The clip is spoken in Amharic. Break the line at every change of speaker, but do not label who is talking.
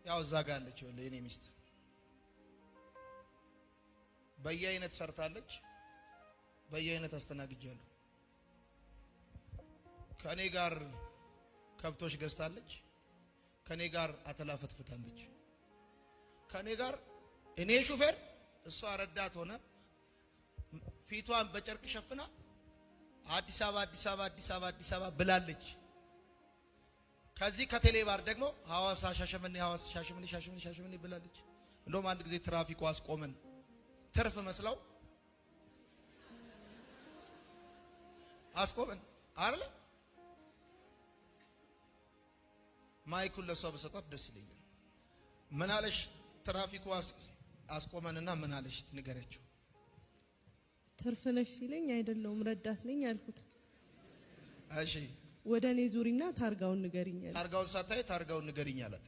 ያው እዛ ጋር አለች የኔ ሚስት በየአይነት ሰርታለች በየአይነት አስተናግጃለሁ ከኔ ጋር ከብቶች ገዝታለች ከኔ ጋር አተላፈትፍታለች ከኔ ጋር እኔ ሹፌር እሷ ረዳት ሆነ ፊቷን በጨርቅ ሸፍና አዲስ አበባ ብላለች ከዚህ ከቴሌባር ደግሞ ሐዋሳ ሻሸመኔ ብላለች እንደውም አንድ ጊዜ ትራፊኩ አስቆመን ትርፍ መስለው አስቆመን አይደል ማይኩን ለሷ በሰጣት ደስ ይለኛል ምን አለሽ ትራፊኩ አስቆመንና ምን አለሽ ንገረችው
ትርፍ ነሽ ሲለኝ አይደለም ረዳት ነኝ አልኩት
እሺ
ወደኔ ዙሪና ታርጋውን ንገሪኝ
ታርጋውን ሳታይ ታርጋውን ንገሪኝ አላት